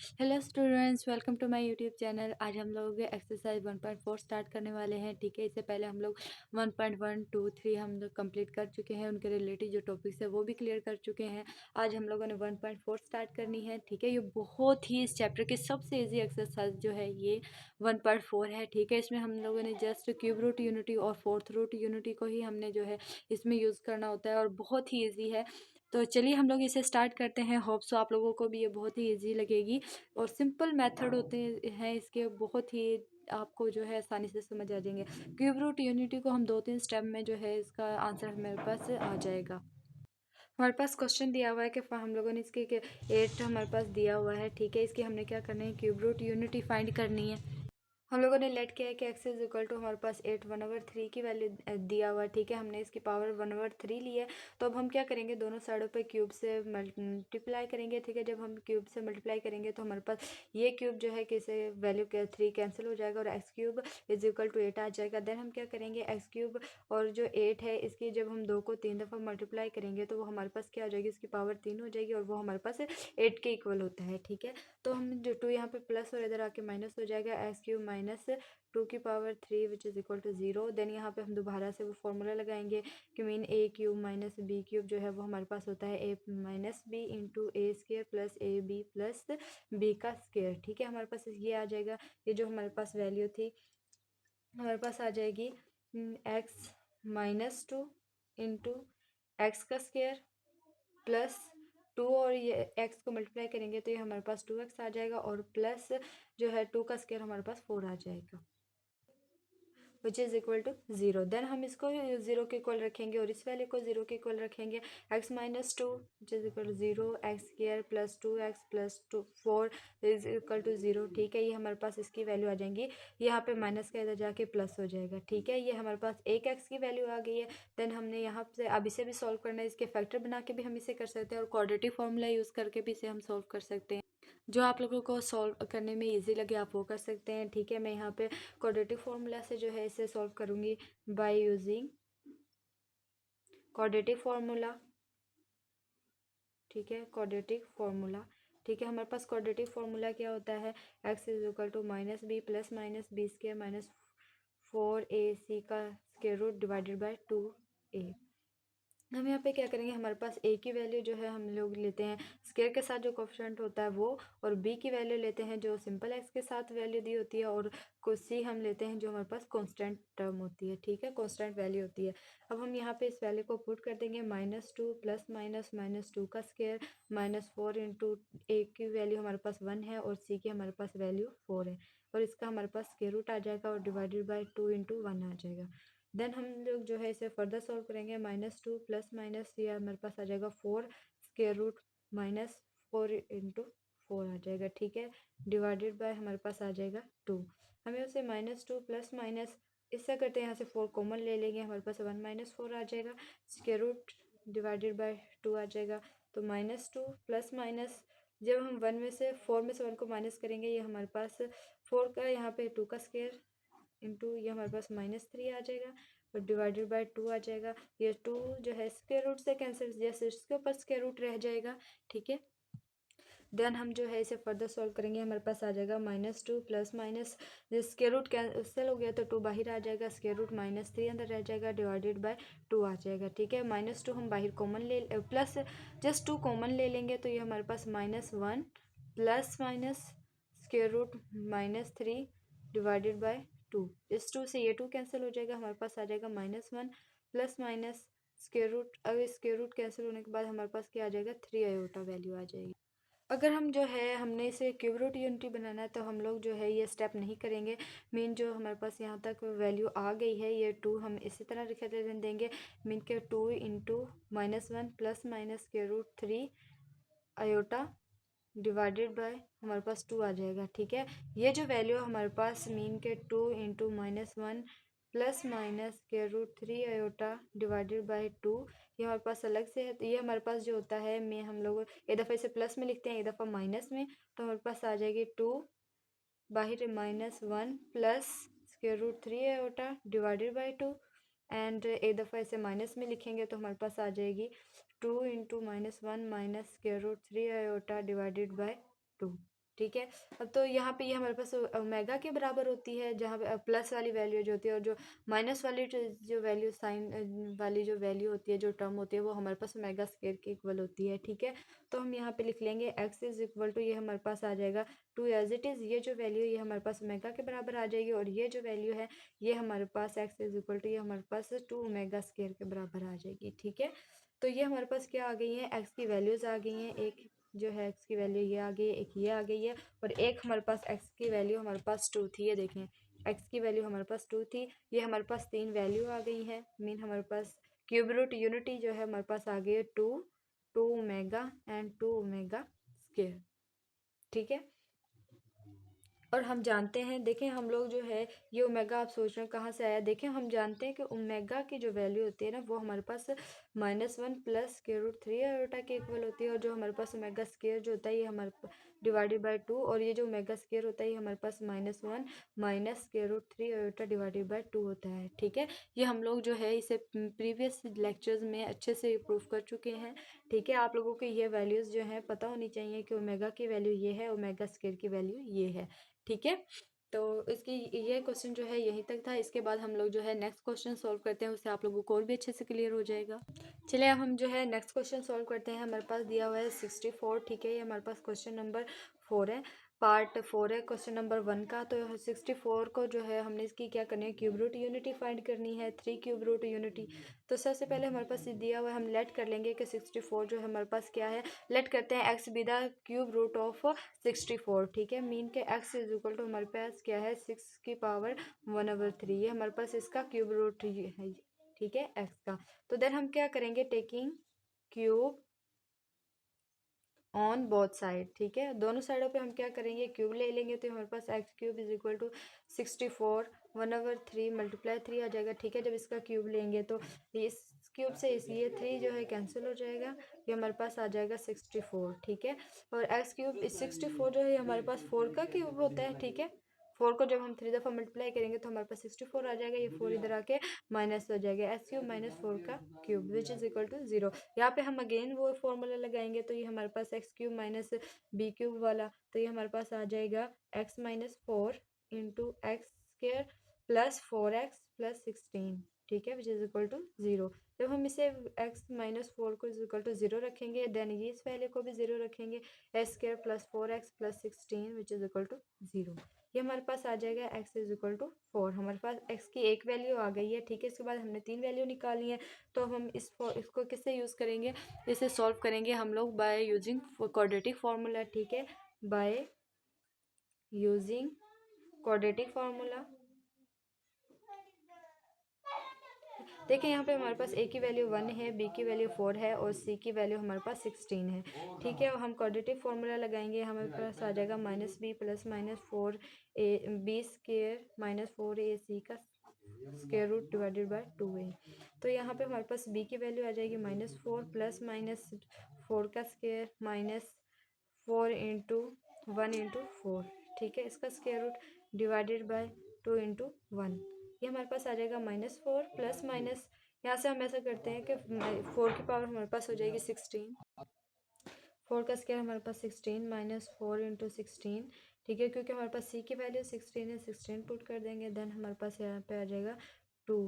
Hello students, welcome to my YouTube channel. आज हम लोग एक्सरसाइज 1.4 स्टार्ट करने वाले हैं। ठीक है, इससे पहले हम लोग 1.1 2 3 हम लोग कंप्लीट कर चुके हैं। उनके रिलेटेड जो टॉपिक्स है वो भी क्लियर कर चुके हैं। आज हम लोगों ने 1.4 स्टार्ट करनी है। ठीक है, ये बहुत ही इस चैप्टर की सबसे ईजी एक्सरसाइज जो है ये 1.4 है। ठीक है, इसमें हम लोगों ने जस्ट क्यूब रूट यूनिटी और फोर्थ रूट यूनिटी को ही हमने जो है इसमें यूज़ करना होता है और बहुत ही ईजी है। तो चलिए हम लोग इसे स्टार्ट करते हैं। होप सो आप लोगों को भी ये बहुत ही ईजी लगेगी और सिंपल मेथड होते हैं इसके, बहुत ही आपको जो है आसानी से समझ आ जाएंगे। क्यूब रूट यूनिटी को हम 2-3 स्टेप में जो है इसका आंसर हमारे पास आ जाएगा। हमारे पास क्वेश्चन दिया हुआ है कि हम लोगों ने इसके 8 हमारे पास दिया हुआ है। ठीक है, इसकी हमने क्या करना है, क्यूब रूट यूनिटी फाइंड करनी है। हम लोगों ने लेट किया है कि एक्स इज इक्वल टू हमारे पास 8 1/3 की वैल्यू दिया हुआ है। ठीक है, हमने इसकी पावर 1/3 ली है। तो अब हम क्या करेंगे, दोनों साइडों पे क्यूब से मल्टीप्लाई करेंगे। ठीक है, जब हम क्यूब से मल्टीप्लाई करेंगे तो हमारे पास ये क्यूब जो है किसे वैल्यू के 3 कैंसिल हो जाएगा और x cube is equal to 8 आ जाएगा। देन हम क्या करेंगे, एक्स क्यूब और जो 8 है इसकी जब हम 2 को 3 दफ़ा मल्टीप्लाई करेंगे तो वो हमारे पास क्या हो जाएगी, इसकी पावर 3 हो जाएगी और वो हमारे पास 8 के इक्वल होता है। ठीक है, तो हम जो 2 यहाँ पे प्लस और इधर आके माइनस हो जाएगा, एक्स क्यूब माइनस 2 की power 3 which is equal to 0। Then यहाँ पे हम दोबारा से वो फॉर्मूला लगाएंगे कि mean a cube minus b cube जो है वो हमारे पास होता है a minus b into a square plus a b plus b का स्केयर। ठीक है, हमारे पास ये आ जाएगा। ये जो हमारे पास वैल्यू थी हमारे पास आ जाएगी एक्स -2 इंटू एक्स का स्केयर प्लस 2 और ये एक्स को मल्टीप्लाई करेंगे तो ये हमारे पास 2x आ जाएगा और प्लस जो है 2 का स्केयर हमारे पास 4 आ जाएगा which is equal to 0। Then हम इसको 0 के इक्वल रखेंगे और इस वैल्यू को 0 के इक्वल रखेंगे। x -2 which is equal to 0, x square plus 2x plus 4 is equal to 0। ठीक है, ये हमारे पास इसकी वैल्यू आ जाएंगी। यहाँ पे माइनस का इधर जाके प्लस हो जाएगा। ठीक है, ये हमारे पास एक एक्स की वैल्यू आ गई है। देन हमने यहाँ से अब इसे भी सॉल्व करना है। इसके फैक्टर बना के भी हम इसे कर सकते हैं और क्वाड्रेटिक फॉर्मूला यूज़ करके भी इसे हम सॉल्व कर सकते हैं। जो आप लोगों को सॉल्व करने में इजी लगे आप वो कर सकते हैं। ठीक है, मैं यहाँ पे क्वाड्रेटिक फॉर्मूला से जो है इसे सॉल्व करूँगी बाय यूजिंग क्वाड्रेटिक फॉर्मूला। ठीक है, क्वाड्रेटिक फॉर्मूला। ठीक है, हमारे पास क्वाड्रेटिक फॉर्मूला क्या होता है, x is equal to minus b plus minus b square minus 4ac का square root divided bye 2a। हम यहाँ पे क्या करेंगे, हमारे पास a की वैल्यू जो है हम लोग लेते हैं स्क्वायर के साथ जो कोफिशिएंट होता है वो, और b की वैल्यू लेते हैं जो सिंपल x के साथ वैल्यू दी होती है, और c हम लेते हैं जो हमारे पास कांस्टेंट टर्म होती है। ठीक है, कांस्टेंट वैल्यू होती है। अब हम यहाँ पे इस वैल्यू को पुट कर देंगे, -2 प्लस माइनस -2 का स्क्वायर -4 इंटू a की वैल्यू हमारे पास 1 है और c की हमारे पास वैल्यू 4 है और इसका हमारे पास स्क्वायर रूट आ जाएगा और डिवाइडेड बाई 2 इंटू 1 आ जाएगा। देन हम लोग जो है इसे फर्दर सॉल्व करेंगे, -2 प्लस माइनस ये हमारे पास आ जाएगा 4 स्क्वायर रूट -4 इंटू 4 आ जाएगा। ठीक है, डिवाइडेड बाय हमारे पास आ जाएगा 2। हमें उसे -2 प्लस माइनस इससे करते हैं, यहाँ से 4 कॉमन ले लेंगे, हमारे पास 1 - 4 आ जाएगा, स्क्वायर रूट डिवाइडेड बाय 2 आ जाएगा। तो -2 प्लस माइनस जब हम 1 में से 4 में से 1 को माइनस करेंगे, ये हमारे पास 4 का यहाँ पे 2 का स्क्वायर इंटू ये हमारे पास -3 आ जाएगा और डिवाइडेड बाय 2 आ जाएगा। ये 2 जो है स्क्वायर रूट से कैंसिल, जैसे इसके ऊपर स्क्वायर रूट रह जाएगा। ठीक है, देन हम जो है इसे फर्दर सॉल्व करेंगे, हमारे पास आ जाएगा -2 plus minus square root cancel हो गया तो 2 बाहर आ जाएगा, स्क्वायर रूट -3 अंदर रह जाएगा, डिवाइडेड बाय 2 आ जाएगा। ठीक है, -2 हम बाहर कॉमन ले प्लस जस्ट 2 कॉमन ले लेंगे तो ये हमारे पास -1 plus minus square root -3 divided by 2। इस 2 से ये 2 कैंसिल हो जाएगा, हमारे पास आ जाएगा -1 प्लस माइनस स्क्वायर रूट। अब स्क्वायर रूट कैंसिल होने के बाद हमारे पास क्या आ जाएगा, 3 आयोटा वैल्यू आ जाएगी। अगर हम जो है हमने इसे क्यूब रूट यूनिटी बनाना है तो हम लोग जो है ये स्टेप नहीं करेंगे। मेन जो हमारे पास यहाँ तक वैल्यू आ गई है, ये 2 हम इसी तरह लिख देंगे। मीन के 2 into -1 plus minus square root 3 iota divided by हमारे पास 2 आ जाएगा। ठीक है, ये जो वैल्यू हमारे पास मीन के 2 into -1 plus minus square root 3 iota divided by 2 ये हमारे पास अलग से है। तो ये हमारे पास जो होता है में हम लोग एक दफ़ा इसे प्लस में लिखते हैं, एक दफ़ा माइनस में, तो हमारे पास आ जाएगी 2 बाहर -1 plus square root 3 iota divided by 2 and एक दफ़ा इसे माइनस में लिखेंगे तो हमारे पास आ जाएगी 2 into -1 minus square root 3 iota divided by 2। ठीक है। अब तो यहाँ पे ये हमारे पास ओमेगा के बराबर होती है, जहाँ पे प्लस वाली वैल्यू जो होती है, और जो माइनस वाली जो वैल्यू साइन वाली जो वैल्यू होती है, जो टर्म होती है, वो हमारे पास ओमेगा स्क्वायर के इक्वल होती है। ठीक है, तो हम यहाँ पे लिख लेंगे एक्स इज इक्वल टू, ये हमारे पास आ जाएगा टू एज इट इज़, ये जो वैल्यू ये हमारे पास ओमेगा के बराबर आ जाएगी, और ये जो वैल्यू है ये हमारे पास एक्स इज इक्वल टू, ये हमारे पास टू ओमेगा स्क्वायर के बराबर आ जाएगी। ठीक है, तो ये हमारे पास क्या आ गई है, एक्स की वैल्यूज़ आ गई हैं। एक जो है एक्स की वैल्यू ये आ गई है, एक ये आ गई है, और एक हमारे पास एक्स की वैल्यू हमारे पास टू थी। ये देखें, एक्स की वैल्यू हमारे पास टू थी, ये हमारे पास तीन वैल्यू आ गई है। मीन हमारे पास क्यूब रूट यूनिटी जो है हमारे पास आ गई है two, two omega and two omega square. ठीक है, और हम जानते हैं, देखें हम लोग जो है ये ओमेगा, आप सोच रहे हैं कहाँ से आया, देखें हम जानते हैं कि ओमेगा की जो वैल्यू होती है ना, वो हमारे पास -1 प्लस स्क्वायर रूट 3 आयोटा के इक्वल होती है, और जो हमारे पास ओमेगा स्क्वायर जो होता है ये हमारे डिवाइडेड बाय 2, और ये जो ओमेगा स्क्वायर होता है ये हमारे पास -1 minus square root 3 iota divided by 2 होता है। ठीक है, ये हम लोग जो है इसे प्रीवियस लेक्चर्स में अच्छे से प्रूफ कर चुके हैं। ठीक है, आप लोगों को ये वैल्यूज़ जो हैं पता होनी चाहिए कि ओमेगा की वैल्यू ये है, ओमेगा स्क्वायर की वैल्यू ये है। ठीक है, तो इसकी ये क्वेश्चन जो है यहीं तक था। इसके बाद हम लोग जो है नेक्स्ट क्वेश्चन सॉल्व करते हैं, उससे आप लोगों को और भी अच्छे से क्लियर हो जाएगा। चलिए अब हम जो है नेक्स्ट क्वेश्चन सॉल्व करते हैं। हमारे पास दिया हुआ है 64। ठीक है, ये हमारे पास क्वेश्चन नंबर 4 है, पार्ट 4 है क्वेश्चन नंबर 1 का। तो 64 को जो है हमने इसकी क्या करनी है, क्यूब रूट यूनिटी फाइंड करनी है, 3 क्यूब रूट यूनिटी। तो सबसे पहले हमारे पास दिया हुआ है, हम लेट कर लेंगे कि 64 जो है हमारे पास क्या है, लेट करते हैं x be the cube root of 64। ठीक है, मीन के एक्स इज इक्वल टू हमारे पास क्या है, 6 की पावर 1/3, ये हमारे पास इसका क्यूब रूट है। ठीक है, एक्स का। तो देन हम क्या करेंगे, taking cube on both side. ठीक है, दोनों साइडों पे हम क्या करेंगे, क्यूब ले लेंगे, तो हमारे पास x cube is equal to 64 1/3 multiply 3 आ जाएगा। ठीक है, जब इसका क्यूब लेंगे तो इस क्यूब से इस ये 3 जो है कैंसिल हो जाएगा, ये हमारे पास आ जाएगा 64। ठीक है, और एक्स क्यूब इस 64 जो है हमारे पास 4 का क्यूब होता है। ठीक है, 4 को जब हम 3 दफ़ा मल्टीप्लाई करेंगे तो हमारे पास 64 आ जाएगा, ये 4 इधर आके माइनस हो जाएगा, एक्स क्यूब माइनस 4 का cube which is equal to 0। यहाँ पे हम अगेन वो फॉर्मूला लगाएंगे, तो ये हमारे पास x cube minus b cube वाला, तो ये हमारे पास आ जाएगा x minus 4 into x square plus 4x plus 16। ठीक है, विच इज़ इक्वल टू 0। जब हम इसे x माइनस 4 को इज इक्वल टू 0 रखेंगे, देन ये इस वैल्यू को भी 0 रखेंगे, x square plus 4x plus 16 which is equal to 0। ये हमारे पास आ जाएगा x इज इक्वल टू 4। हमारे पास x की एक वैल्यू आ गई है। ठीक है, इसके बाद हमने 3 वैल्यू निकाली है, तो हम इसको किससे यूज़ करेंगे, इसे सॉल्व करेंगे हम लोग बाय यूजिंग क्वाड्रेटिक फार्मूला। ठीक है, बाय यूजिंग क्वाड्रेटिक फार्मूला। देखिए यहाँ पे हमारे पास ए की वैल्यू 1 है, बी की वैल्यू 4 है, और सी की वैल्यू हमारे पास 16 है। ठीक है, हम क्वाड्रेटिक फार्मूला लगाएंगे, हमारे पास आ जाएगा -b plus -4 a b square minus 4 a c का square root divided bye 2a। तो यहाँ पे हमारे पास b की वैल्यू आ जाएगी -4 प्लस -4 का स्क्वायर माइनस 4 इंटू 1 इंटू 4। ठीक है, इसका square root divided by 2 into 1। ये हमारे पास आ जाएगा -4 प्लस माइनस, यहाँ से हम ऐसा करते हैं कि 4 की पावर हमारे पास हो जाएगी 16, 4 का स्क्वायर हमारे पास 16 माइनस 4 इंटू 16। ठीक है, क्योंकि हमारे पास c की वैल्यू 16 है, 16 पुट कर देंगे, देन हमारे पास यहाँ पे आ जाएगा 2।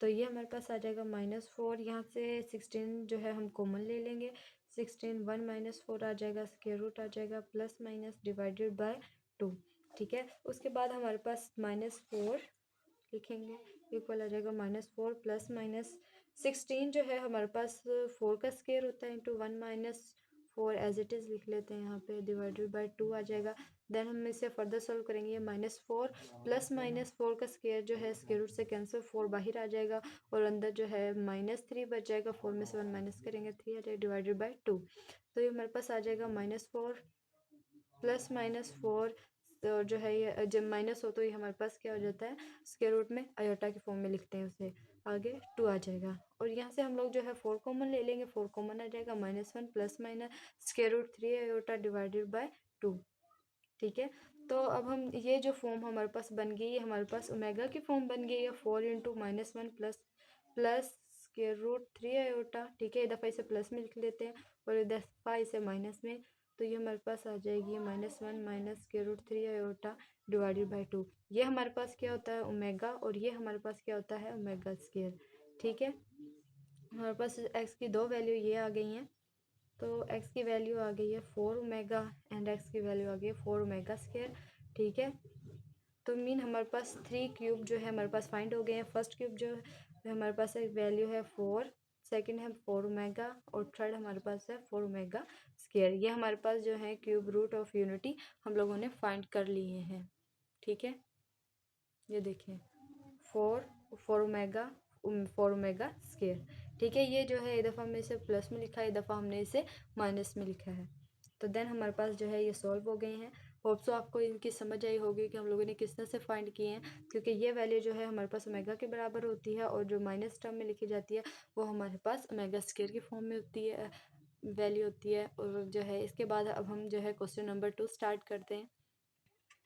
तो ये हमारे पास आ जाएगा -4, यहाँ से 16 जो है हम कॉमन ले लेंगे, 16 1 -4 आ जाएगा, स्क्वायर रूट आ जाएगा, प्लस माइनस डिवाइडेड बाय 2। ठीक है, उसके बाद हमारे पास -4 लिखेंगे, इक्वल आ जाएगा -4 प्लस माइनस 16 जो है हमारे पास 4 का स्क्वायर होता है, इंटू 1 -4 एज इट इज़ लिख लेते हैं यहाँ पे, डिवाइडेड बाय 2 आ जाएगा। देन हम इसे फर्दर सॉल्व करेंगे, ये -4 प्लस -4 का स्क्वायर जो है स्क्वायर रूट से कैंसिल, 4 बाहर आ जाएगा, और अंदर जो है -3 बच जाएगा, 4 में से 1 माइनस करेंगे 3 आ जाएगा, डिवाइडेड बाय 2। तो ये हमारे पास आ जाएगा -4 प्लस -4, तो जो है ये जब माइनस हो तो ये हमारे पास क्या हो जाता है, स्क्वायर रूट में आयोटा के फॉर्म में लिखते हैं उसे, आगे 2 आ जाएगा, और यहाँ से हम लोग जो है 4 कॉमन ले लेंगे, 4 कॉमन आ जाएगा, -1 plus minus square root 3 iota divided by 2। ठीक है, तो अब हम ये जो फॉर्म हमारे पास बन गई है, हमारे पास ओमेगा की फॉर्म बन गई है, 4 into -1 plus square root 3 iota. ठीक है, ये दफ़ा इसे प्लस में लिख लेते हैं, और ये दफ़ा इसे माइनस में, तो ये हमारे पास आ जाएगी -1 minus square root 3 iota divided by 2। ये हमारे पास क्या होता है ओमेगा, और ये हमारे पास क्या होता है ओमेगा स्क्वायर। ठीक है, हमारे पास एक्स की दो वैल्यू ये आ गई हैं, तो x की वैल्यू आ गई है 4 ओमेगा एंड x की वैल्यू आ गई है 4 ओमेगा स्क्वायर। ठीक है, तो मीन हमारे पास 3 क्यूब जो है हमारे पास फाइंड हो गए हैं। फर्स्ट क्यूब जो है हमारे पास एक वैल्यू है 4, सेकंड है 4 ओमेगा, और थर्ड हमारे पास है 4 ओमेगा स्क्वायर। ये हमारे पास जो है क्यूब रूट ऑफ यूनिटी हम लोगों ने फाइंड कर लिए हैं। ठीक है, ये देखें 4 ओमेगा स्क्वायर। ठीक है, ये जो है एक दफ़ा हमने इसे प्लस में लिखा है, एक दफ़ा हमने इसे माइनस में लिखा है। तो देन हमारे पास जो है ये सॉल्व हो गए हैं। होप सो आपको इनकी समझ आई होगी कि हम लोगों ने किस तरह से फाइंड किए हैं, क्योंकि ये वैल्यू जो है हमारे पास ओमेगा के बराबर होती है, और जो माइनस टर्म में लिखी जाती है वो हमारे पास ओमेगा स्क्वायर की फॉर्म में होती है, वैल्यू होती है। और जो है इसके बाद अब हम जो है क्वेश्चन नंबर 2 स्टार्ट करते हैं।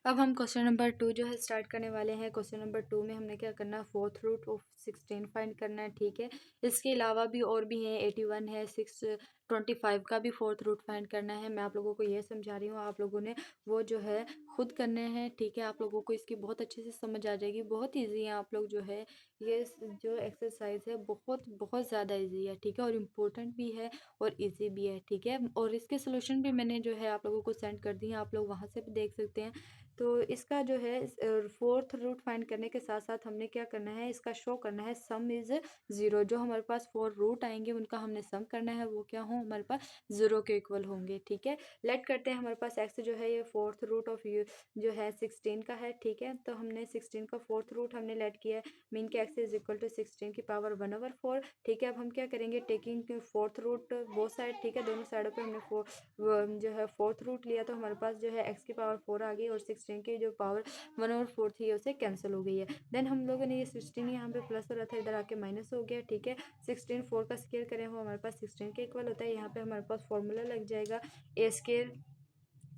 अब हम क्वेश्चन नंबर 2 जो है स्टार्ट करने वाले हैं। क्वेश्चन नंबर 2 में हमने क्या करना है, फोर्थ रूट ऑफ 16 फाइंड करना है। ठीक है, इसके अलावा भी और भी हैं, 81 है, 625 का भी फोर्थ रूट फाइंड करना है। मैं आप लोगों को ये समझा रही हूँ, आप लोगों ने वो जो है खुद करने हैं। ठीक है, आप लोगों को इसकी बहुत अच्छे से समझ आ जाएगी, बहुत ईजी है। आप लोग जो है ये जो एक्सरसाइज है बहुत बहुत ज़्यादा ईजी है। ठीक है, और इम्पोर्टेंट भी है और ईजी भी है। ठीक है, और इसके सोल्यूशन भी मैंने जो है आप लोगों को सेंड कर दी है, आप लोग वहाँ से भी देख सकते हैं। तो इसका जो है फोर्थ रूट फाइंड करने के साथ साथ हमने क्या करना है, इसका शो करना है सम इज़ ज़ीरो। जो हमारे पास 4 रूट आएंगे उनका हमने सम करना है, वो क्या हो हमारे पास ज़ीरो के इक्वल होंगे। ठीक है, लेट करते हैं, हमारे पास एक्स जो है ये फोर्थ रूट ऑफ यू जो है 16 का है। ठीक है, तो हमने 16 का फोर्थ रूट हमने लेट किया है, मीन के एक्स इज इक्वल टू 16 की पावर 1/4। ठीक है, अब हम क्या करेंगे, taking fourth root both side. ठीक है, दोनों साइडों पे हमने जो है फोर्थ रूट लिया, तो हमारे पास जो है एक्स की पावर 4 आ गई, और 16 की जो पावर 1/4 थी उसे कैंसिल हो गई है। देन हम लोगों ने ये 16 यहाँ पे प्लस हो रहा था, इधर आके माइनस हो गया। ठीक है, 16 4 का स्केयर करें वो हमारे पास 16 के इक्वल होता है। यहाँ पे हमारे पास फॉर्मूला लग जाएगा ए स्केयर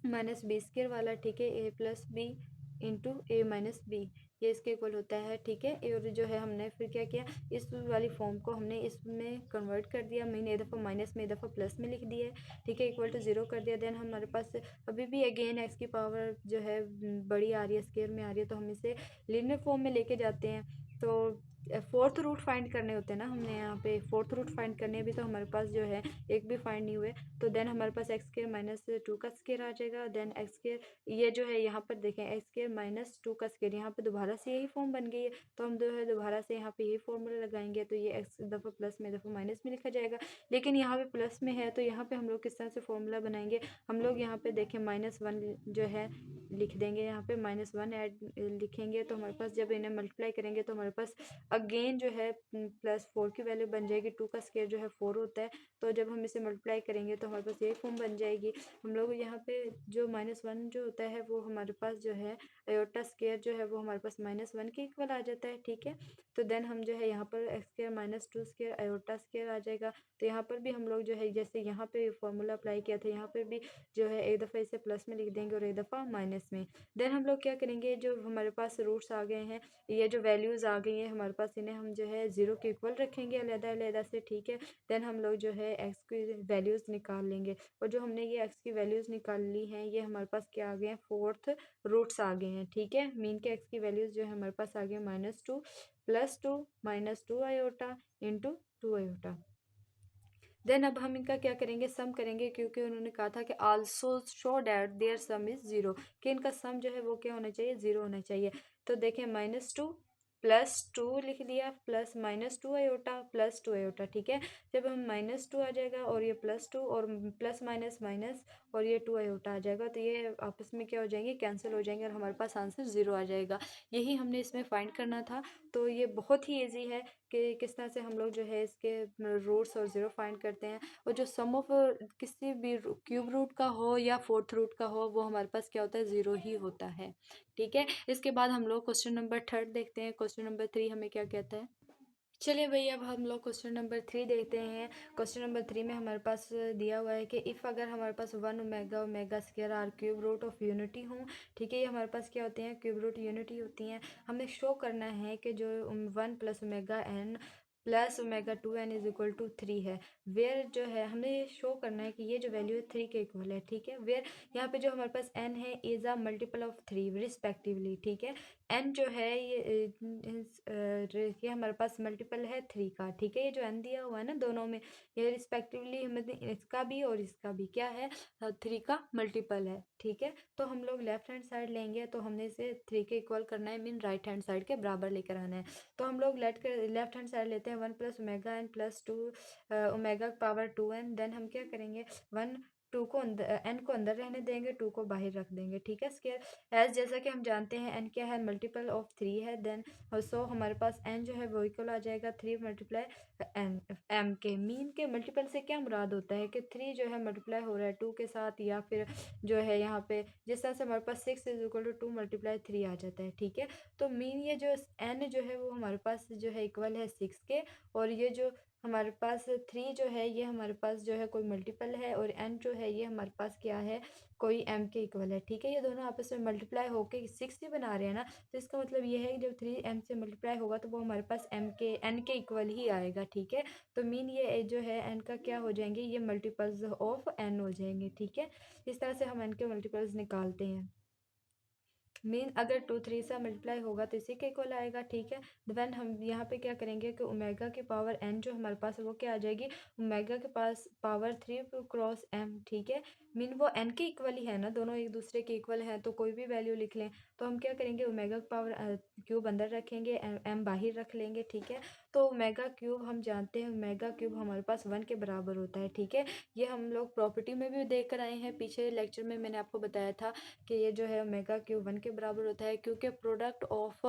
माइनस बी स्केयर वाला। ठीक है, ए प्लस बी इंटू ए माइनस बी, ये इसके इक्वल होता है। ठीक है, और जो है हमने फिर क्या किया, इस वाली फॉर्म को हमने इसमें कन्वर्ट कर दिया, मैंने एक दफ़ा माइनस में एक दफ़ा प्लस में लिख दिया है। ठीक है, इक्वल टू 0 कर दिया। देन हमारे पास अभी भी अगेन एक्स की पावर जो है बड़ी आ रही है, स्केयर में आ रही है, तो हम इसे लीनियर फॉर्म में लेके जाते हैं। तो फोर्थ रूट फाइंड करने होते हैं ना हमने, यहाँ पे फोर्थ रूट फाइंड करने भी, तो हमारे पास जो है एक भी फाइंड नहीं हुए। तो देन हमारे पास एक्स स्केयर माइनस 2 का स्केयर आ जाएगा। देन एक्स स्केयर ये जो है यहाँ पर देखें एक्स स्केयर माइनस 2 का स्केयर, यहाँ पे दोबारा से यही फॉर्म बन गई है, तो हम जो है दोबारा से यहाँ पे यही फॉर्मूला लगाएंगे। तो ये एक्स दफ़ा प्लस में दफ़ा माइनस में लिखा जाएगा, लेकिन यहाँ पे प्लस में है, तो यहाँ पे हम लोग किस तरह से फॉर्मूला बनाएंगे, हम लोग यहाँ पे देखें -1 जो है लिख देंगे, यहाँ पे -1 ऐड लिखेंगे, तो हमारे पास जब इन्हें मल्टीप्लाई करेंगे तो हमारे पास अगेन जो है +4 की वैल्यू बन जाएगी। 2 का स्केयर जो है 4 होता है, तो जब हम इसे मल्टीप्लाई करेंगे तो हमारे पास ये फॉर्म बन जाएगी। हम लोग यहाँ पे जो -1 जो होता है वो हमारे पास जो है आयोटा स्केयर जो है वो हमारे पास -1 के इक्वल आ जाता है। ठीक है, तो देन हम जो है यहाँ पर x square -2 square iota square आ जाएगा। तो यहाँ पर भी हम लोग जो है जैसे यहाँ पे फॉर्मूला अप्लाई किया था, यहाँ पर भी जो है एक दफ़ा इसे प्लस में लिख देंगे और एक दफ़ा माइनस में। देन हम लोग क्या करेंगे, जो हमारे पास रूट्स आ गए हैं, ये जो वैल्यूज़ आ गई हैं हमारे पास, इन्हें हम जो है 0 के इक्वल रखेंगे अलग-अलग से। ठीक है, देन हम लोग जो है एक्स की वैल्यूज़ निकाल लेंगे, और जो हमने ये एक्स की वैल्यूज़ निकाल ली हैं ये हमारे पास क्या आ गए हैं, फोर्थ रूट्स आ गए हैं। ठीक है, मीन के एक्स की वैल्यूज़ जो है हमारे पास आ गए -2 +2 -2 आयोटा इंटू 2 आयोटा। देन अब हम इनका क्या करेंगे, सम करेंगे, क्योंकि उन्होंने कहा था कि also show that their sum is zero, कि इनका सम जो है वो क्या होना चाहिए, ज़ीरो होना चाहिए। तो देखें -2 +2 लिख दिया, प्लस -2 आयोटा +2 आयोटा। ठीक है, जब हम -2 आ जाएगा और ये +2 और प्लस माइनस माइनस और ये 2 आयोटा आ जाएगा, तो ये आपस में क्या हो जाएंगे, कैंसिल हो जाएंगे, और हमारे पास आंसर 0 आ जाएगा। यही हमने इसमें फाइंड करना था। तो ये बहुत ही ईजी है कि किस तरह से हम लोग जो है इसके रूट्स और ज़ीरो फाइंड करते हैं, और जो सम ऑफ किसी भी क्यूब रूट का हो या फोर्थ रूट का हो वो हमारे पास क्या होता है, 0 ही होता है। ठीक है, इसके बाद हम लोग क्वेश्चन नंबर 3 देखते हैं। क्वेश्चन नंबर 3 हमें क्या कहता है, चलिए भैया अब हम लोग क्वेश्चन नंबर 3 देखते हैं। क्वेश्चन नंबर 3 में हमारे पास दिया हुआ है कि इफ़ अगर हमारे पास 1 omega omega square are cube root of unity हूँ। ठीक है, ये हमारे पास क्या होते हैं, क्यूब रूट यूनिटी होती हैं। हमें शो करना है कि जो 1 + omega n plus omega 2n is equal to 3 है। वेयर जो है हमें ये शो करना है कि ये जो वैल्यू है 3 के इक्वल है, ठीक है। वेयर यहाँ पे जो हमारे पास n है is a multiple of 3 respectively, ठीक है। n जो है ये हमारे पास मल्टीपल है 3 का, ठीक है। ये जो n दिया हुआ है ना दोनों में, ये रिस्पेक्टिवली हमें इसका भी और इसका भी क्या है 3 का मल्टीपल है, ठीक है। तो हम लोग लेफ्ट हैंड साइड लेंगे तो हमने इसे 3 के इक्वल करना है, मीन राइट हैंड साइड के बराबर लेकर आना है। तो हम लोग लेफ्ट हैंड साइड लेते हैं 1 plus omega n plus 2 omega power 2n। Then हम क्या करेंगे 1 2 को अंदर n को अंदर रहने देंगे, 2 को बाहर रख देंगे, ठीक है। स्केयर एज जैसा कि हम जानते हैं n क्या है मल्टीपल ऑफ 3 है। देन सो हमारे पास n जो है वो इक्वल आ जाएगा 3 मल्टीप्लाई एन m के। मीन के मल्टीपल से क्या मुराद होता है कि 3 जो है मल्टीप्लाई हो रहा है 2 के साथ, या फिर जो है यहाँ पे जिस तरह से हमारे पास 6 इज इक्वल टू 2 मल्टीप्लाई 3 आ जाता है, ठीक है। तो मीन ये जो n जो है वो हमारे पास जो है इक्वल है 6 के, और ये जो हमारे पास 3 जो है ये हमारे पास जो है कोई मल्टीपल है, और n जो है ये हमारे पास क्या है कोई m के इक्वल है, ठीक है। ये दोनों आपस में मल्टीप्लाई होके 6 ही बना रहे हैं ना, तो इसका मतलब ये है कि जब 3 m से मल्टीप्लाई होगा तो वो हमारे पास m के n के इक्वल ही आएगा, ठीक है। तो मीन ये जो है n का क्या हो जाएंगे, ये मल्टीपल्स ऑफ n हो जाएंगे, ठीक है। इस तरह से हम n के मल्टीपल्स निकालते हैं। मीन अगर 2 3 से मल्टीप्लाई होगा तो इसी के इक्वल आएगा, ठीक है। देन हम यहाँ पे क्या करेंगे कि ओमेगा की पावर n जो हमारे पास है वो क्या आ जाएगी, ओमेगा के पास पावर 3 क्रॉस m, ठीक है। मीन वो n के इक्वल ही है ना, दोनों एक दूसरे के इक्वल हैं, तो कोई भी वैल्यू लिख लें। तो हम क्या करेंगे ओमेगा की पावर क्यूब अंदर रखेंगे, m बाहर रख लेंगे, ठीक है। तो ओमेगा क्यूब हम जानते हैं ओमेगा क्यूब हमारे पास 1 के बराबर होता है, ठीक है। ये हम लोग प्रॉपर्टी में भी देख कर आए हैं, पीछे लेक्चर में मैंने आपको बताया था कि ये जो है ओमेगा क्यूब 1 के बराबर होता है, क्योंकि प्रोडक्ट ऑफ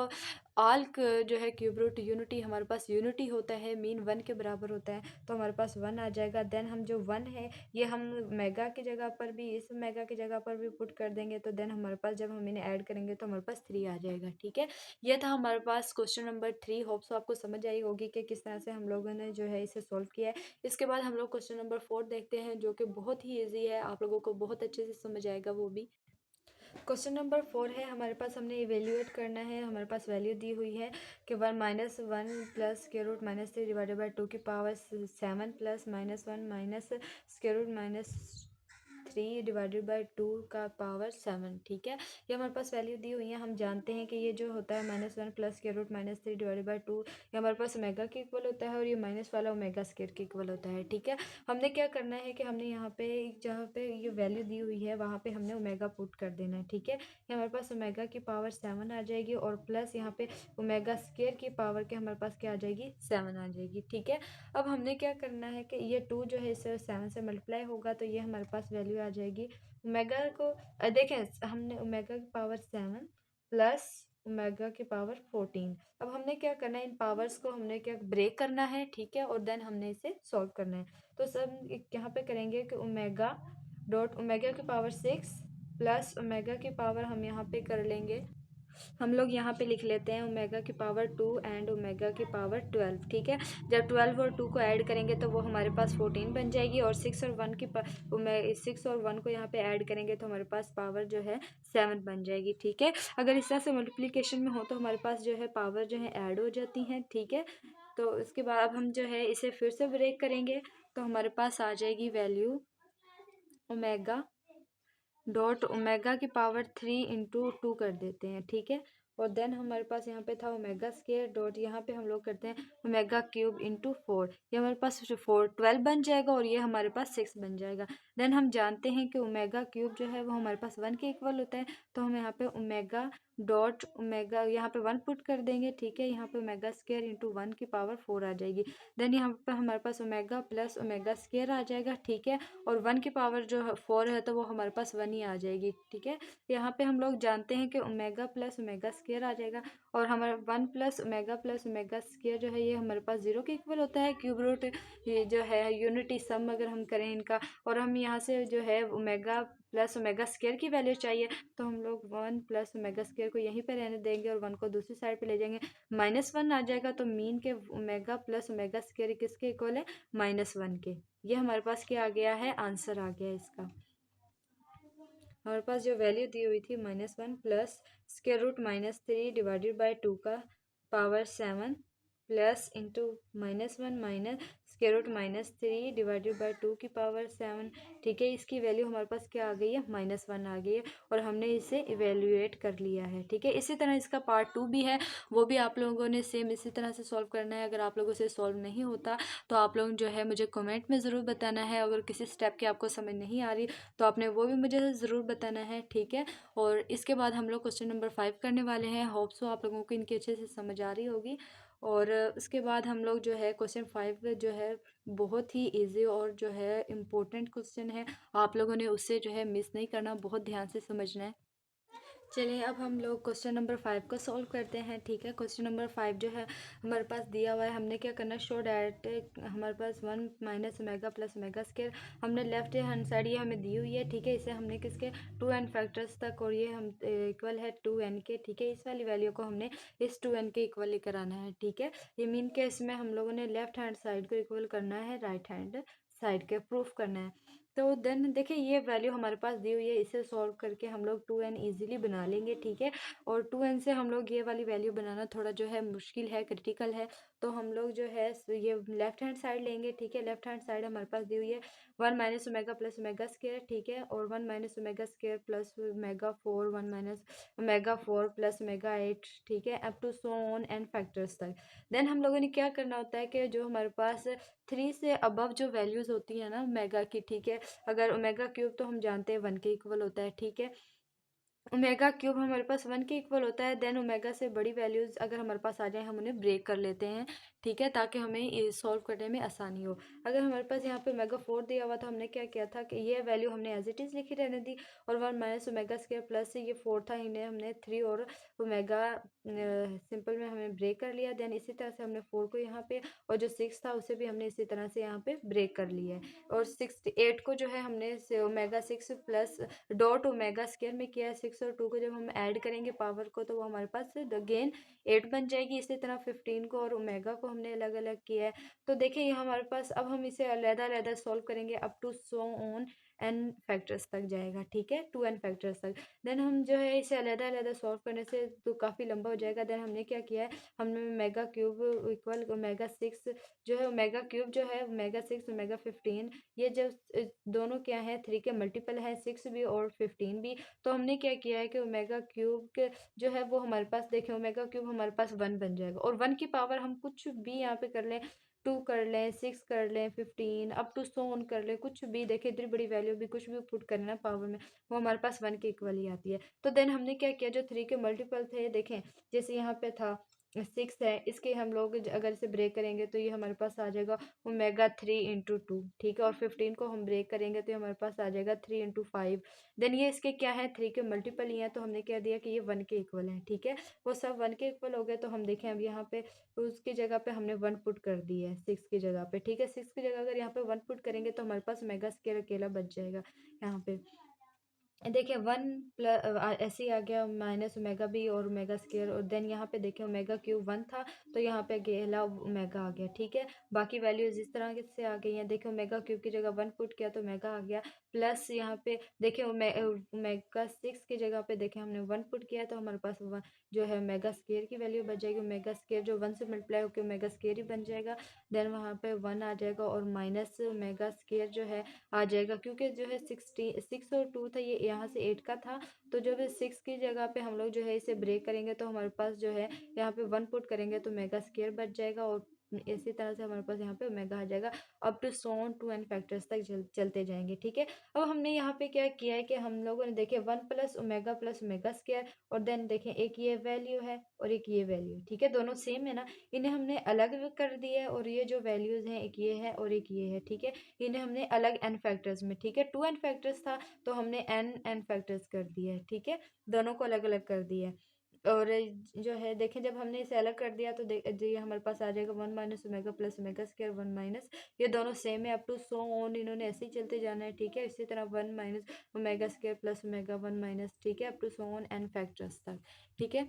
ऑल जो है क्यूब रूट यूनिटी हमारे पास यूनिटी होता है, मीन 1 के बराबर होता है, तो हमारे पास 1 आ जाएगा। देन हम जो 1 है ये हम मेगा की जगह पर भी, इस मेगा की जगह पर भी पुट कर देंगे, तो देन हमारे पास जब हम इन्हें ऐड करेंगे तो हमारे पास 3 आ जाएगा, ठीक है। यह था हमारे पास क्वेश्चन नंबर 3। होप सो आपको समझ आई होगी कि किस तरह से हम लोगों ने जो है इसे सॉल्व किया है। इसके बाद हम लोग क्वेश्चन नंबर 4 देखते हैं, जो कि बहुत ही ईजी है, आप लोगों को बहुत अच्छे से समझ आएगा वो भी। क्वेश्चन नंबर 4 है हमारे पास, हमने इवेल्युएट करना है। हमारे पास वैल्यू दी हुई है कि 1 minus 1 plus square root minus 3 divided by 2 की power 7 plus minus 1 minus square root minus 3 divided by 2 का पावर 7, ठीक है। ये हमारे पास वैल्यू दी हुई है। हम जानते हैं कि ये जो होता है minus 1 plus square root minus 3 divided by 2, ये हमारे पास ओमेगा के इक्वल होता है, और ये माइनस वाला ओमेगा स्क्वायर के इक्वल होता है, ठीक है। हमने क्या करना है कि हमने यहाँ पे जहाँ पे ये वैल्यू दी हुई है वहाँ पे हमने ओमेगा पुट कर देना है, ठीक है। ये हमारे पास ओमेगा की पावर 7 आ जाएगी, और प्लस यहाँ पे ओमेगा स्क्वायर की पावर के हमारे पास क्या आ जाएगी 7 आ जाएगी, ठीक है। अब हमने क्या करना है कि ये 2 जो है इससे 7 से मल्टीप्लाई होगा, तो ये हमारे पास वैल्यू आ जाएगी ओमेगा को देखें हमने ओमेगा की पावर 7 प्लस ओमेगा की पावर 14। अब हमने क्या करना है, इन पावर्स को हमने क्या ब्रेक करना है, ठीक है, और देन हमने इसे सॉल्व करना है। तो सब यहाँ पे करेंगे कि ओमेगा डॉट ओमेगा की पावर 6 प्लस ओमेगा की पावर हम यहाँ पे कर लेंगे, हम लोग यहाँ पे लिख लेते हैं ओमेगा की पावर 2 एंड ओमेगा की पावर 12, ठीक है। जब 12 और 2 को ऐड करेंगे तो वो हमारे पास 14 बन जाएगी, और 6 और 1 की 6 और 1 को यहाँ पे ऐड करेंगे तो हमारे पास पावर जो है 7 बन जाएगी, ठीक है। अगर इस तरह से मल्टीप्लिकेशन में हो तो हमारे पास जो है पावर जो है ऐड हो जाती हैं, ठीक है। तो इसके बाद हम जो है इसे फिर से ब्रेक करेंगे, तो हमारे पास आ जाएगी वैल्यू ओमेगा डॉट ओमेगा की पावर 3 इंटू 2 कर देते हैं, ठीक है। और देन हमारे पास यहाँ पे था ओमेगा स्केयर डॉट, यहाँ पे हम लोग करते हैं ओमेगा क्यूब इंटू 4, ये हमारे पास 12 बन जाएगा, और ये हमारे पास 6 बन जाएगा। देन हम जानते हैं कि ओमेगा क्यूब जो है वो हमारे पास 1 के इक्वल होता है, तो हम यहाँ पे ओमेगा डॉट ओमेगा यहाँ पे 1 पुट कर देंगे, ठीक है। यहाँ पे ओमेगा स्केयर इंटू 1 की पावर 4 आ जाएगी। देन यहाँ पे हमारे पास ओमेगा प्लस ओमेगा स्केयर आ जाएगा, ठीक है। और 1 की पावर जो 4 है तो वो हमारे पास 1 ही आ जाएगी, ठीक है। यहाँ पे हम लोग जानते हैं कि ओमेगा प्लस ओमेगा स्केयर आ जाएगा, और हमारा 1 प्लस ओमेगा स्केयर जो है ये हमारे पास 0 के इक्वल होता है। क्यूब रूट ये जो है यूनिटी सम अगर हम करें इनका, और हम यहाँ से जो है ओमेगा प्लस ओमेगा स्केयर की वैल्यू चाहिए, तो हम लोग 1 प्लस ओमेगा स्केयर को यहीं पे रहने देंगे और 1 को दूसरी साइड पे ले जाएंगे, -1 आ जाएगा। तो मीन के ओमेगा प्लस ओमेगा स्केयर किसके इक्वल है -1 के। ये हमारे पास क्या आ गया है, आंसर आ गया इसका। हमारे पास जो वैल्यू दी हुई थी -1 plus square root -3 divided by 2 का power 7 plus into -1 minus square root -3 divided by 2 की पावर 7। ठीक है, इसकी वैल्यू हमारे पास क्या आ गई है, -1 आ गई है और हमने इसे इवेल्युएट कर लिया है। ठीक है, इसी तरह इसका पार्ट 2 भी है, वो भी आप लोगों ने सेम इसी तरह से सॉल्व करना है। अगर आप लोगों से सॉल्व नहीं होता तो आप लोग जो है मुझे कमेंट में ज़रूर बताना है। अगर किसी स्टेप की आपको समझ नहीं आ रही तो आपने वो भी मुझे ज़रूर बताना है। ठीक है, और इसके बाद हम लोग क्वेश्चन नंबर 5 करने वाले हैं। होप सो आप लोगों को इनकी अच्छे से समझ आ रही होगी। और उसके बाद हम लोग जो है क्वेश्चन 5 जो है बहुत ही इजी और जो है इम्पोर्टेंट क्वेश्चन है, आप लोगों ने उससे जो है मिस नहीं करना, बहुत ध्यान से समझना है। चलिए अब हम लोग क्वेश्चन नंबर 5 को सॉल्व करते हैं। ठीक है, क्वेश्चन नंबर 5 जो है हमारे पास दिया हुआ है। हमने क्या करना है, शो डैट हमारे पास 1 minus omega plus omega square, हमने लेफ्ट हैंड साइड ये हमें दी हुई है। ठीक है, इसे हमने किसके 2n फैक्टर्स तक, और ये हम इक्वल है 2n के। ठीक है, इस वाली वैल्यू को हमने इस 2n के इक्वल लेकर आना है। ठीक है, ये मीन केस में हम लोगों ने लेफ्ट हैंड साइड को इक्वल करना है राइट हैंड साइड के, प्रूफ करना है। तो देन देखिए ये वैल्यू हमारे पास दी हुई है, इसे सॉल्व करके हम लोग 2n ईजिली बना लेंगे। ठीक है, और 2n से हम लोग ये वाली वैल्यू बनाना थोड़ा जो है मुश्किल है, क्रिटिकल है। तो हम लोग जो है ये लेफ्ट हैंड साइड लेंगे। ठीक है, लेफ्ट हैंड साइड हमारे पास दी हुई है 1 minus omega plus omega square. ठीक है, और 1 minus omega square plus omega 4, 1 minus omega 4 plus omega 8। ठीक है, up to so on n factors तक। देन हम लोगों ने क्या करना होता है कि जो हमारे पास 3 से अबव जो वैल्यूज़ होती है ना ओमेगा की, ठीक है, अगर ओमेगा क्यूब तो हम जानते हैं 1 के इक्वल होता है। ठीक है, ओमेगा क्यूब हमारे पास 1 के इक्वल होता है। देन ओमेगा से बड़ी वैल्यूज़ अगर हमारे पास आ जाए हम उन्हें ब्रेक कर लेते हैं। ठीक है, ताकि हमें सॉल्व करने में आसानी हो। अगर हमारे पास यहाँ पे ओमेगा 4 दिया हुआ था, हमने क्या किया था कि ये वैल्यू हमने एज इट इज़ लिखी रहने दी, और 1 माइनस ओमेगा स्क्वायर प्लस ये 4 था, इन्हें हमने 3 और ओमेगा सिंपल में हमने ब्रेक कर लिया। देन इसी तरह से हमने 4 को यहाँ पे, और जो 6 था उसे भी हमने इसी तरह से यहाँ पे ब्रेक कर लिया है। और 8 को जो है हमने omega 6 plus dot omega square में किया है। 6 और 2 को जब हम ऐड करेंगे पावर को तो वो हमारे पास अगेन 8 बन जाएगी। इसी तरह 15 को और ओमेगा को हमने अलग अलग किया है। तो देखिए ये हमारे पास, अब हम इसे अलग-अलग सॉल्व करेंगे up to so on n factors तक जाएगा। ठीक है, 2n फैक्टर्स तक। देन हम जो है इसे अलग-अलग सॉल्व करने से तो काफ़ी लंबा हो जाएगा। देन हमने क्या किया है, हमने ओमेगा क्यूब इक्वल ओमेगा 6 जो है, ओमेगा क्यूब जो है ओमेगा 6 ओमेगा 15, ये जब दोनों क्या है 3 के मल्टीपल है, 6 भी और 15 भी। तो हमने क्या किया है कि ओमेगा क्यूब के जो है वो हमारे पास देखें, ओमेगा क्यूब हमारे पास 1 बन जाएगा, और 1 की पावर हम कुछ भी यहाँ पे कर लें, 2 कर लें, 6 कर लें, 15 अप टू सो ऑन कर लें, कुछ भी देखें, इतनी बड़ी वैल्यू भी कुछ भी पुट करना पावर में, वो हमारे पास 1 के इक्वल ही आती है। तो देन हमने क्या किया, जो 3 के मल्टीपल थे देखें, जैसे यहाँ पे था 6 है, इसके हम लोग अगर इसे ब्रेक करेंगे तो ये हमारे पास आ जाएगा ओमेगा 3 इंटू 2। ठीक है, और 15 को हम ब्रेक करेंगे तो ये हमारे पास आ जाएगा 3 इंटू 5। देन ये इसके क्या है, 3 के मल्टीपल ही है, तो हमने क्या दिया कि ये 1 के इक्वल है। ठीक है, वो सब 1 के इक्वल हो गए। तो हम देखें अब यहाँ पे उसकी जगह पे हमने 1 पुट कर दी है 6 की जगह पे। ठीक है, 6 की जगह अगर यहाँ पे 1 पुट करेंगे तो हमारे पास ओमेगा स्क्वायर अकेला बच जाएगा यहाँ पे। देखिए 1 प्लस ऐसे ही आ गया माइनस ओमेगा बी और ओमेगा स्क्वायर, और देन यहाँ पे देखिए ओमेगा क्यूब 1 था, तो यहाँ पे अकेला ओमेगा आ गया। ठीक है, बाकी वैल्यूज इस तरह के से आ गई हैं। देखिए ओमेगा क्यूब की जगह 1 पुट किया तो ओमेगा आ गया, प्लस यहाँ पे देखिए ओमेगा 6 की जगह पे देखिए हमने 1 पुट किया तो हमारे पास जो है ओमेगा स्क्वायर की वैल्यू बच जाएगी। ओमेगा स्क्वायर जो 1 से मल्टीप्लाई होकर ओमेगा स्क्वायर ही बन जाएगा। देन वहाँ पे 1 आ जाएगा, और माइनस ओमेगा स्क्वायर जो है आ जाएगा, क्योंकि जो है 6 और 2 था, ये यहाँ से 8 का था। तो जब 6 की जगह पे हम लोग जो है इसे ब्रेक करेंगे तो हमारे पास जो है यहाँ पे 1 पुट करेंगे तो ओमेगा स्क्वायर बच जाएगा, और इसी तरह से हमारे पास यहाँ पे ओमेगा आ जाएगा। Up to so on 2n factors तक चलते जाएंगे। ठीक है, अब हमने यहाँ पे क्या किया है कि हम लोगों ने देखे 1 प्लस ओमेगा स्क्वायर, और देन देखें एक ये वैल्यू है और एक ये वैल्यू। ठीक है, दोनों सेम है ना, इन्हें हमने अलग कर दिया है, और ये जो वैल्यूज हैं एक ये है और एक ये है। ठीक है, इन्हें हमने अलग n फैक्टर्स में, ठीक है 2n फैक्टर्स था तो हमने n फैक्टर्स कर दिया है। ठीक है, दोनों को अलग अलग कर दिया है। और जो है देखें जब हमने इसे अलग कर दिया तो ये हमारे पास आ जाएगा 1 minus omega plus omega square 1 minus, ये दोनों सेम है अप टू सो ऑन, इन्होंने ऐसे ही चलते जाना है। ठीक है, इसी तरह 1 minus omega square plus omega 1 minus, ठीक है, up to so on n factors तक। ठीक है,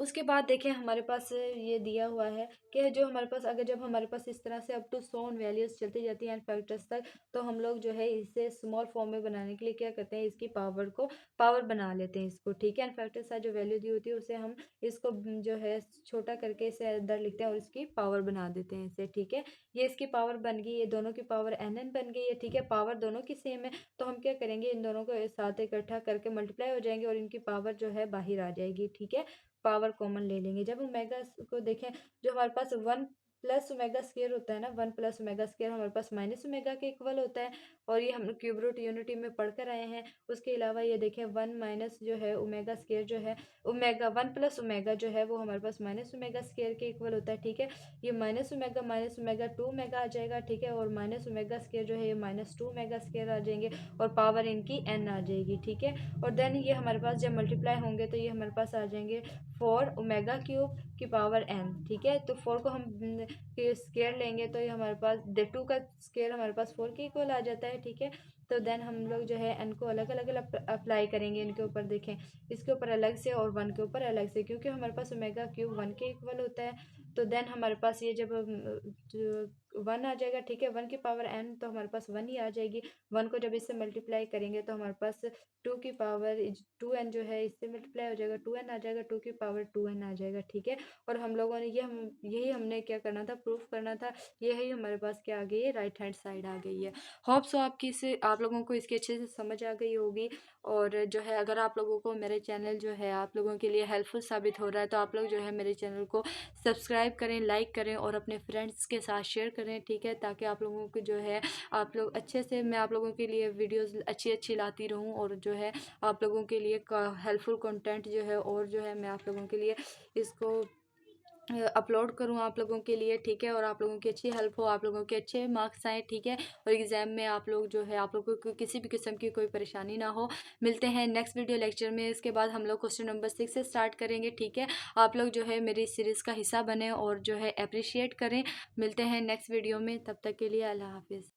उसके बाद देखिए हमारे पास ये दिया हुआ है कि जो हमारे पास अगर जब हमारे पास इस तरह से अप टू सोन वैल्यूज चलती जाती हैं एन फैक्टर्स तक, तो हम लोग जो है इसे स्मॉल फॉर्म में बनाने के लिए क्या करते हैं, इसकी पावर को पावर बना लेते हैं इसको, ठीक है। एन फैक्टर्स का जो वैल्यू दी होती है उसे हम इसको जो है छोटा करके इसे अंदर लिखते हैं और इसकी पावर बना देते हैं इसे, ठीक है। ये इसकी पावर बन गई, ये दोनों की पावर एन बन गई है, ठीक है। पावर दोनों की सेम है, तो हम क्या करेंगे, इन दोनों को एक साथ इकट्ठा करके मल्टीप्लाई हो जाएंगे और इनकी पावर जो है बाहर आ जाएगी, ठीक है। पावर कॉमन ले लेंगे। जब ओमेगा को देखें, जो हमारे पास वन प्लस ओमेगा स्क्वायर होता है ना, वन प्लस ओमेगा स्क्वायर हमारे पास माइनस ओमेगा के इक्वल होता है, और ये हम क्यूब रूट यूनिटी में पढ़ कर आए हैं। उसके अलावा ये देखें वन माइनस जो है ओमेगा स्क्वायर जो है, ओमेगा वन प्लस ओमेगा जो है वो हमारे पास माइनस ओमेगा स्क्वायर के इक्वल होता है, ठीक है। ये माइनस ओमेगा टू ओमेगा आ जाएगा, ठीक है। और माइनस ओमेगा स्क्वायर जो है ये माइनस टू ओमेगा स्क्वायर आ जाएंगे, और पावर इनकी एन आ जाएगी, ठीक है। और देन ये हमारे पास जब मल्टीप्लाई होंगे तो ये हमारे पास आ जाएंगे फोर ओमेगा क्यूब की पावर एन, ठीक है। तो फोर को हम स्केयर लेंगे तो ये हमारे पास टू का स्केयर हमारे पास फोर के इक्वल आ जाता है, ठीक है। तो देन हम लोग जो है एन को अलग अलग अप्लाई करेंगे इनके ऊपर, देखें इसके ऊपर अलग से और वन के ऊपर अलग से, क्योंकि हमारे पास ओमेगा क्यूब वन के इक्वल होता है। तो देन हमारे पास ये जब वन आ जाएगा, ठीक है, वन की पावर एन तो हमारे पास वन ही आ जाएगी। वन को जब इससे मल्टीप्लाई करेंगे तो हमारे पास टू की पावर टू एन जो है इससे मल्टीप्लाई हो जाएगा, टू एन आ जाएगा, टू की पावर टू एन आ जाएगा, ठीक है। और हम लोगों ने यही हमने क्या करना था, प्रूफ करना था। यही हमारे पास क्या आ गई है, राइट हैंड साइड आ गई है। होप सो आपकी इसे आप लोगों को इसकी अच्छे से समझ आ गई होगी। और जो है अगर आप लोगों को मेरे चैनल जो है आप लोगों के लिए हेल्पफुल साबित हो रहा है, तो आप लोग जो है मेरे चैनल को सब्सक्राइब करें, लाइक करें और अपने फ्रेंड्स के साथ शेयर करें, ठीक है, ताकि आप लोगों को जो है आप लोग अच्छे से, मैं आप लोगों के लिए वीडियोस अच्छी अच्छी लाती रहूं, और जो है आप लोगों के लिए हेल्पफुल कंटेंट जो है, और जो है मैं आप लोगों के लिए इसको अपलोड करूँ आप लोगों के लिए, ठीक है। और आप लोगों की अच्छी हेल्प हो, आप लोगों के अच्छे मार्क्स आए, ठीक है। और एग्ज़ाम में आप लोग जो है आप लोगों को किसी भी किस्म की कोई परेशानी ना हो। मिलते हैं नेक्स्ट वीडियो लेक्चर में। इसके बाद हम लोग क्वेश्चन नंबर 6 से स्टार्ट करेंगे, ठीक है। आप लोग जो है मेरी सीरीज़ का हिस्सा बने और जो है अप्रिशिएट करें। मिलते हैं नेक्स्ट वीडियो में, तब तक के लिए अल्लाह हाफिज़।